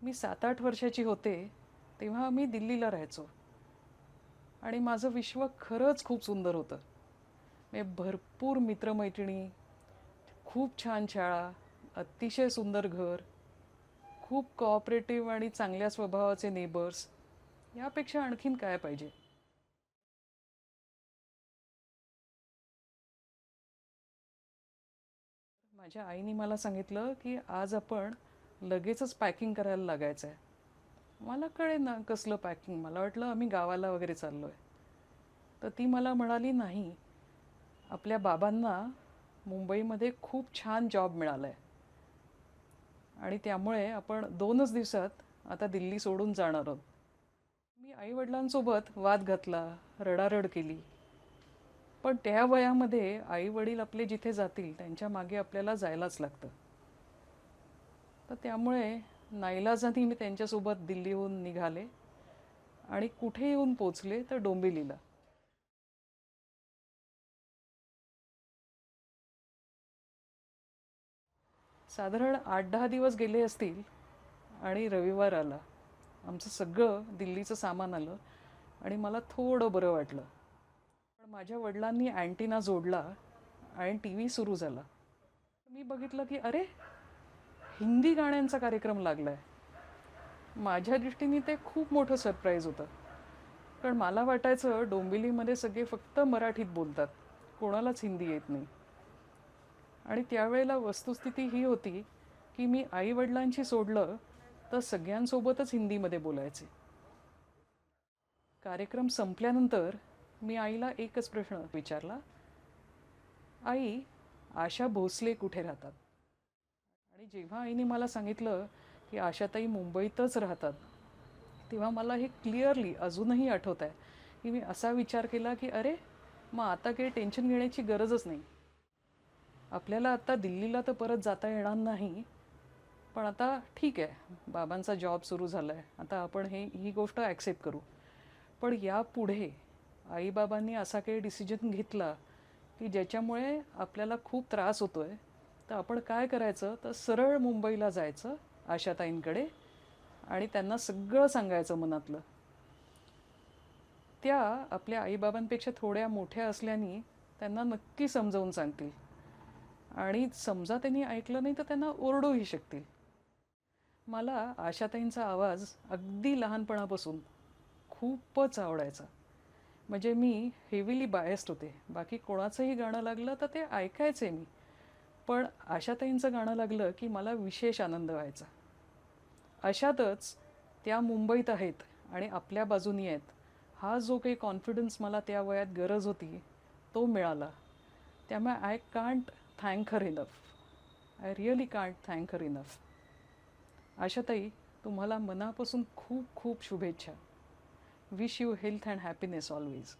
मी 7-8 वर्षाची होते तेव्हा मी दिल्लीला राहायचो आणि माझं विश्व खरंच खूप सुंदर होतं. म्हणजे भरपूर मित्रमैत्रिणी, खूप छान शाळा, अतिशय सुंदर घर, खूप कोऑपरेटिव्ह आणि चांगल्या स्वभावाचे नेबर्स. यापेक्षा आणखीन काय पाहिजे. माझ्या आईने मला सांगितलं की आज आपण लगेचच पॅकिंग करायला लागायचं आहे. मला कळेना कसलं पॅकिंग. मला वाटलं आम्ही गावाला वगैरे चाललोय. तर ती मला म्हणाली, नाही, आपल्या बाबांना मुंबईमध्ये खूप छान जॉब मिळालाय आणि त्यामुळे आपण 2च दिवसात आता दिल्ली सोडून जाणार आहोत. मी आईवडिलांसोबत वाद घातला, रडारड केली. पण त्या वयामध्ये आई वडील आपले जिथे जातील त्यांच्या मागे आपल्याला जायलाच लागतं. तर त्यामुळे नाईलाजाने मी त्यांच्यासोबत दिल्लीहून निघाले आणि कुठे येऊन पोचले तर डोंबिवलीला. साधारण 8-10 दिवस गेले असतील आणि रविवार आला. आमचं सगळं दिल्लीचं सामान आलं आणि मला थोडं बरं वाटलं. पण माझ्या वडिलांनी अँटिना जोडला आणि टी व्ही सुरू झाला. मी बघितलं की अरे, हिंदी गाण्यांचा कार्यक्रम लागलाय. माझ्या दृष्टीने ते खूप मोठं सरप्राईज होतं. कारण मला वाटायचं डोंबिवलीमध्ये सगळे फक्त मराठीत बोलतात, कोणालाच हिंदी येत नाही. आणि त्यावेळेला वस्तुस्थिती ही होती की मी आईवडिलांशी सोडलं तर सगळ्यांसोबतच हिंदीमध्ये बोलायचे. कार्यक्रम संपल्यानंतर मी आईला एकच प्रश्न विचारला, आई, आशा भोसले कुठे राहतात? आणि जेव्हा आईने मला सांगितलं की आशाताई मुंबईतच राहतात, तेव्हा मला हे क्लिअरली अजूनही आठवत आहे की मी असा विचार केला की अरे, मग आता काही टेन्शन घेण्याची गरजच नाही. आपल्याला आता दिल्लीला तर परत जाता येणार नाही, पण आता ठीक आहे, बाबांचा जॉब सुरू झाला आहे, आता आपण ही गोष्ट ॲक्सेप्ट करू. पण यापुढे आईबाबांनी असा काही डिसिजन घेतला की ज्याच्यामुळे आपल्याला खूप त्रास होतो आहे, तर आपण काय करायचं, तर सरळ मुंबईला जायचं आशाताईंकडे आणि त्यांना सगळं सांगायचं मनातलं. त्या आपल्या आईबाबांपेक्षा थोड्या मोठ्या असल्याने त्यांना नक्की समजावून सांगतील आणि समजा त्यांनी ऐकलं नाही तर त्यांना ओरडूही शकतील. मला आशाताईंचा आवाज अगदी लहानपणापासून खूपच आवडायचा. म्हणजे मी हेविली बायस्ड होते. बाकी कोणाचंही गाणं लागलं तर ते ऐकायचे मी. पण आशाताईंचं गाणं लागलं की मला विशेष आनंद व्हायचा. अशातच त्या मुंबईत आहेत आणि आपल्या बाजूनी आहेत. हा जो काही कॉन्फिडन्स मला त्या वयात गरज होती तो मिळाला. त्यामुळे I can't thank her enough. I really can't thank her enough. Ashatai, तुम्हाला मनापासून खूप खूप शुभेच्छा. Wish you health and happiness always.